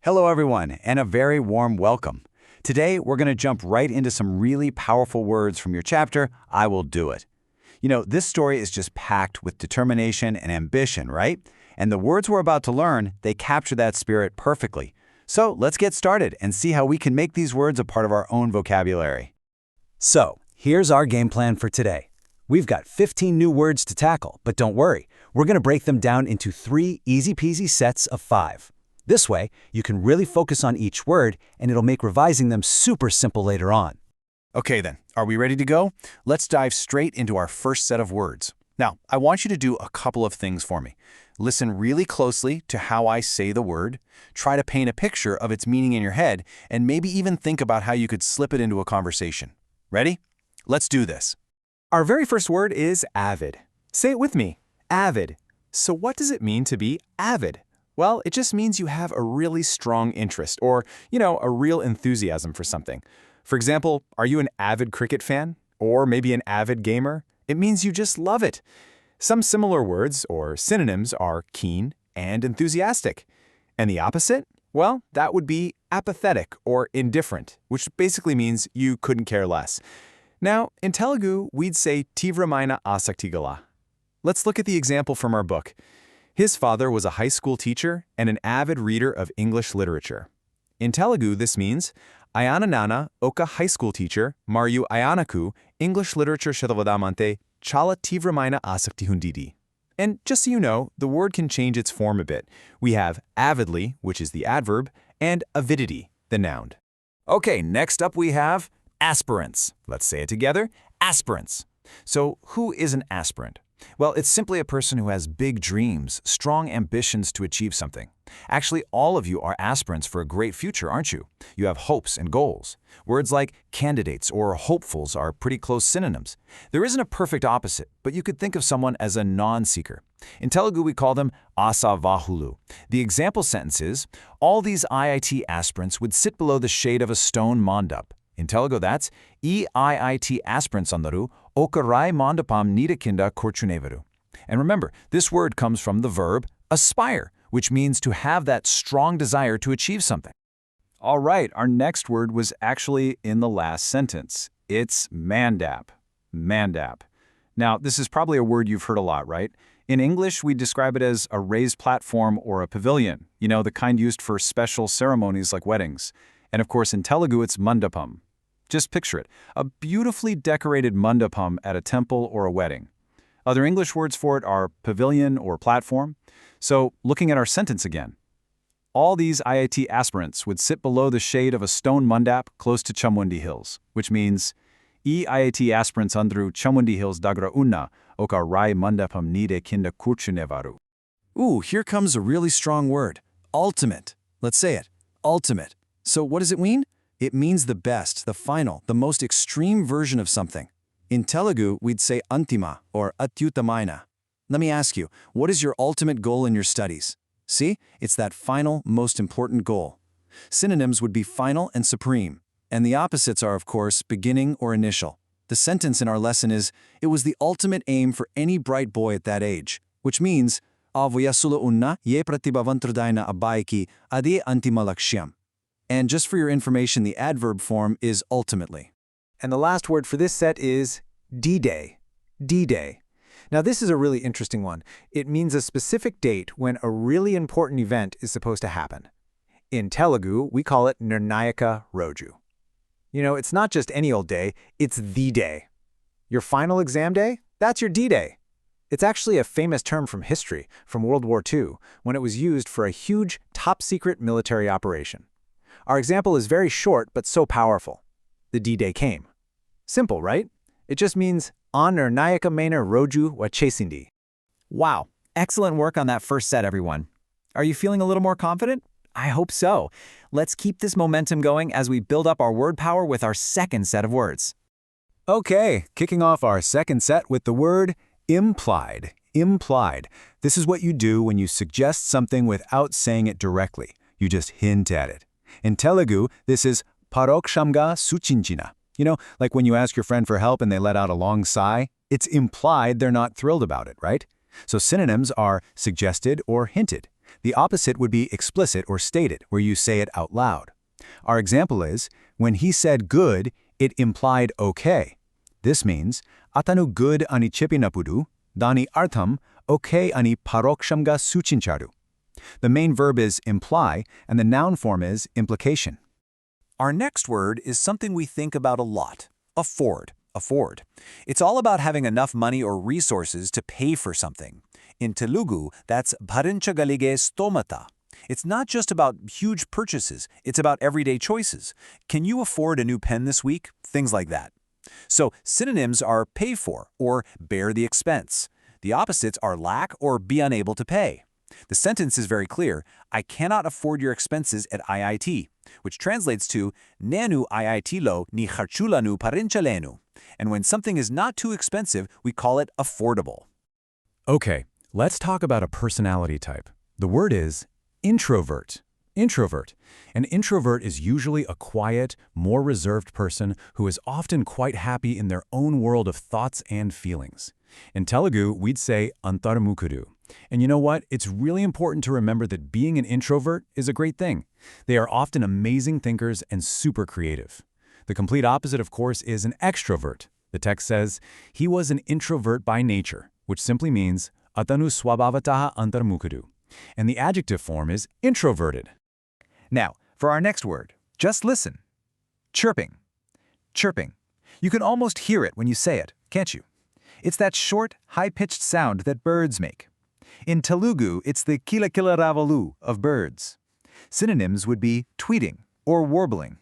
Hello, everyone, and a very warm welcome. Today, we're going to jump right into some really powerful words from your chapter, I Will Do It. This story is just packed with determination and ambition, right? And the words we're about to learn, they capture that spirit perfectly. So let's get started and see how we can make these words a part of our own vocabulary. So, here's our game plan for today. We've got 15 new words to tackle, but don't worry, we're going to break them down into 3 easy-peasy sets of 5. This way, you can really focus on each word, and it'll make revising them super simple later on. Okay then, are we ready to go? Let's dive straight into our first set of words. Now, I want you to do a couple of things for me. Listen really closely to how I say the word, try to paint a picture of its meaning in your head, and maybe even think about how you could slip it into a conversation. Ready? Let's do this. Our very first word is avid. Say it with me, avid. So what does it mean to be avid? Well, it just means you have a really strong interest or, a real enthusiasm for something. For example, are you an avid cricket fan? Or maybe an avid gamer? It means you just love it. Some similar words or synonyms are keen and enthusiastic. And the opposite? Well, that would be apathetic or indifferent, which basically means you couldn't care less. Now, in Telugu, we'd say tivramaina asaktigala. Let's look at the example from our book. His father was a high school teacher and an avid reader of English literature. In Telugu, this means, Ayana Nana, oka high school teacher, Mariu Ayanaku, English literature shadavadamante, chala tivramaina asakti hundidi. And just so you know, the word can change its form a bit. We have avidly, which is the adverb, and avidity, the noun. Okay, next up we have aspirants. Let's say it together, aspirants. So who is an aspirant? Well, it's simply a person who has big dreams, strong ambitions to achieve something. Actually, all of you are aspirants for a great future, aren't you? You have hopes and goals. Words like candidates or hopefuls are pretty close synonyms. There isn't a perfect opposite, but you could think of someone as a non-seeker. In Telugu, we call them asavahulu. The example sentence is, all these IIT aspirants would sit below the shade of a stone mandap. In Telugu, that's, E IIT aspirants andaru okarai mandapam nidakinda korchunevaru. And remember, this word comes from the verb aspire, which means to have that strong desire to achieve something. All right, our next word was actually in the last sentence. It's mandap. Mandap. Now, this is probably a word you've heard a lot, right? In English, we describe it as a raised platform or a pavilion, the kind used for special ceremonies like weddings. And of course, in Telugu, it's mandapam. Just picture it, a beautifully decorated mandapam at a temple or a wedding. Other English words for it are pavilion or platform. So, looking at our sentence again. All these IIT aspirants would sit below the shade of a stone mandap close to Chamundi Hills, which means, E IIT aspirants andru Chamundi Hills dagra unna, oka rai mandapam nide kinda kurchunevaru. Ooh, here comes a really strong word. Ultimate. Let's say it. Ultimate. So what does it mean? It means the best, the final, the most extreme version of something. In Telugu, we'd say antima or atyutamaina. Let me ask you, what is your ultimate goal in your studies? See, it's that final, most important goal. Synonyms would be final and supreme, and the opposites are, of course, beginning or initial. The sentence in our lesson is, it was the ultimate aim for any bright boy at that age, which means, avuyasula unna ye pratibhavantradaina abaiki ade antima lakshyam. And just for your information, the adverb form is ultimately. And the last word for this set is D-Day. D-Day. Now, this is a really interesting one. It means a specific date when a really important event is supposed to happen. In Telugu, we call it Nirnayaka Roju. It's not just any old day, it's the day. Your final exam day? That's your D-Day. It's actually a famous term from history, from World War II, when it was used for a huge, top-secret military operation. Our example is very short, but so powerful. The D-Day came. Simple, right? It just means, on Nirnayaka Maina Roju Wachesindi. Wow, excellent work on that first set, everyone. Are you feeling a little more confident? I hope so. Let's keep this momentum going as we build up our word power with our second set of words. Okay, kicking off our second set with the word implied. Implied. This is what you do when you suggest something without saying it directly. You just hint at it. In Telugu, this is parokshamga suchinchina. Like when you ask your friend for help and they let out a long sigh, it's implied they're not thrilled about it, right? So synonyms are suggested or hinted. The opposite would be explicit or stated, where you say it out loud. Our example is, when he said good, it implied okay. This means, atanu good ani cheppinapudu, dani artham okay ani parokshamga suchincharu. The main verb is imply, and the noun form is implication. Our next word is something we think about a lot. Afford. Afford. It's all about having enough money or resources to pay for something. In Telugu, that's bharinchagalige stomata. It's not just about huge purchases, it's about everyday choices. Can you afford a new pen this week? Things like that. So synonyms are pay for or bear the expense. The opposites are lack or be unable to pay. The sentence is very clear. I cannot afford your expenses at IIT, which translates to Nenu IIT lo ni kharchulanu parinchalenu. And when something is not too expensive, we call it affordable. Okay, let's talk about a personality type. The word is introvert. Introvert. An introvert is usually a quiet, more reserved person who is often quite happy in their own world of thoughts and feelings. In Telugu, we'd say antarmukudu. And you know what? It's really important to remember that being an introvert is a great thing. They are often amazing thinkers and super creative. The complete opposite, of course, is an extrovert. The text says, he was an introvert by nature, which simply means atanu swabhavataha antarmukudu. And the adjective form is introverted. Now, for our next word, just listen. Chirping. Chirping. You can almost hear it when you say it, can't you? It's that short, high-pitched sound that birds make. In Telugu, it's the kila-kila ravalu of birds. Synonyms would be tweeting or warbling.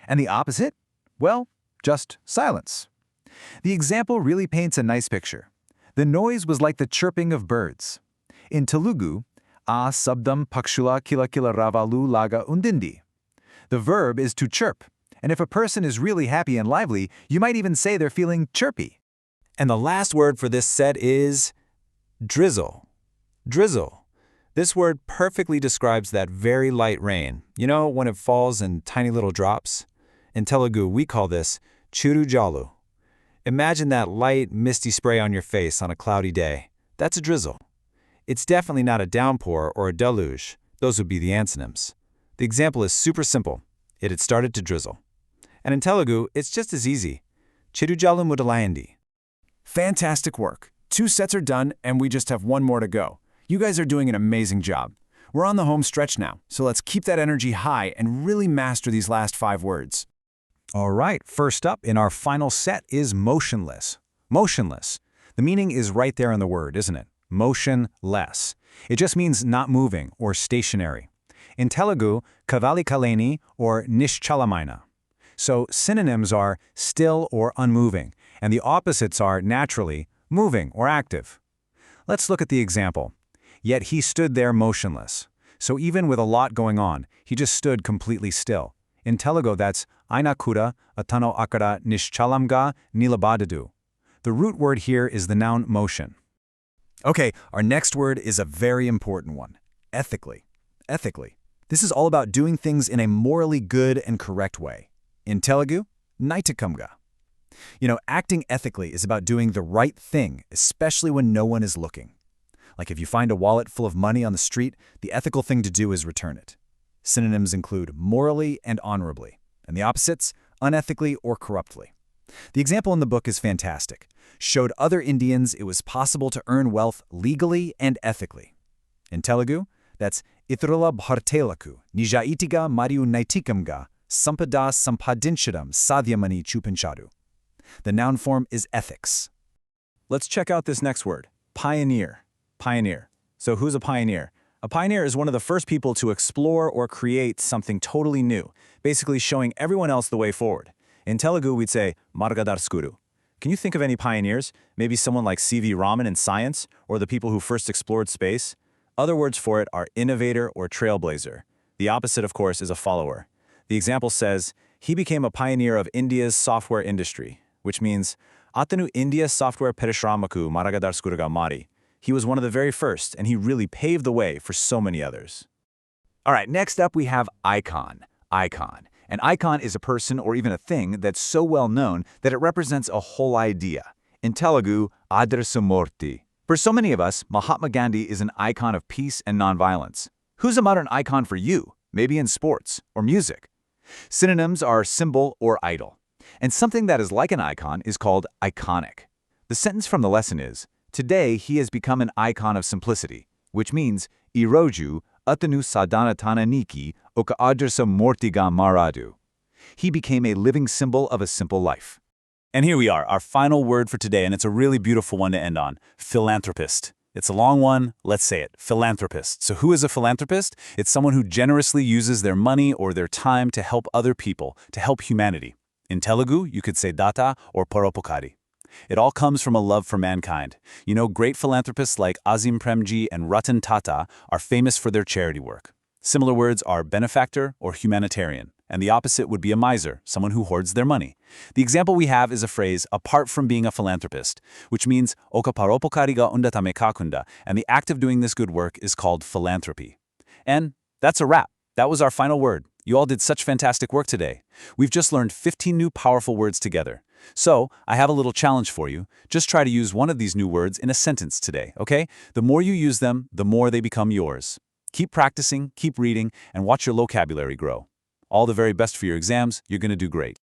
And the opposite? Well, just silence. The example really paints a nice picture. The noise was like the chirping of birds. In Telugu, a sabdam pakshula kila-kila ravalu laga undindi. The verb is to chirp, and if a person is really happy and lively, you might even say they're feeling chirpy. And the last word for this set is drizzle. Drizzle. This word perfectly describes that very light rain. You know, when it falls in tiny little drops? In Telugu, we call this churu jalu. Imagine that light, misty spray on your face on a cloudy day. That's a drizzle. It's definitely not a downpour or a deluge. Those would be the antonyms. The example is super simple. It had started to drizzle. And in Telugu, it's just as easy. Chiru jalu mudalayandi. Fantastic work. 2 sets are done, and we just have 1 more to go. You guys are doing an amazing job. We're on the home stretch now, so let's keep that energy high and really master these last 5 words. All right, first up in our final set is motionless. Motionless. The meaning is right there in the word, isn't it? Motionless. It just means not moving or stationary. In Telugu, kavali kaleni or nishchalamaina. So synonyms are still or unmoving, and the opposites are naturally moving or active. Let's look at the example. Yet he stood there motionless. So even with a lot going on, he just stood completely still. In Telugu, that's ainakuda atano akara nishchalamga nilabadadu. The root word here is the noun motion. Okay, our next word is a very important one. Ethically. Ethically. This is all about doing things in a morally good and correct way. In Telugu, naitikamga. You know, acting ethically is about doing the right thing, especially when no one is looking. Like if you find a wallet full of money on the street, the ethical thing to do is return it. Synonyms include morally and honorably, and the opposites, unethically or corruptly. The example in the book is fantastic. Showed other Indians it was possible to earn wealth legally and ethically. In Telugu, that's Itrula bhartelaku, nijaitiga mariu naitikamga, sampada sampadinshadam sadhyamani chupinchadu. The noun form is ethics. Let's check out this next word, pioneer. Pioneer. So who's a pioneer? A pioneer is one of the first people to explore or create something totally new, basically showing everyone else the way forward. In Telugu, we'd say, margadarskuru. Can you think of any pioneers? Maybe someone like C.V. Raman in science, or the people who first explored space? Other words for it are innovator or trailblazer. The opposite, of course, is a follower. The example says, he became a pioneer of India's software industry, which means, Atanu India software perishramaku maragadarskuraga mari. He was one of the very first, and he really paved the way for so many others. All right, next up we have icon. Icon. An icon is a person or even a thing that's so well known that it represents a whole idea. In Telugu, Adrasamurti. For so many of us, Mahatma Gandhi is an icon of peace and nonviolence. Who's a modern icon for you? Maybe in sports or music. Synonyms are symbol or idol. And something that is like an icon is called iconic. The sentence from the lesson is, today he has become an icon of simplicity, which means, Iroju atanu sadanatana niki oka adrasa mortiga maradu. He became a living symbol of a simple life. And here we are, our final word for today, and it's a really beautiful one to end on, philanthropist. It's a long one, let's say it, philanthropist. So who is a philanthropist? It's someone who generously uses their money or their time to help other people, to help humanity. In Telugu, you could say data or paropokari. It all comes from a love for mankind. You know, great philanthropists like Azim Premji and Ratan Tata are famous for their charity work. Similar words are benefactor or humanitarian, and the opposite would be a miser, someone who hoards their money. The example we have is a phrase, apart from being a philanthropist, which means oka paropokari ga undatame kakunda, and the act of doing this good work is called philanthropy. And that's a wrap. That was our final word. You all did such fantastic work today. We've just learned 15 new powerful words together. So, I have a little challenge for you. Just try to use one of these new words in a sentence today, okay? The more you use them, the more they become yours. Keep practicing, keep reading, and watch your vocabulary grow. All the very best for your exams. You're going to do great.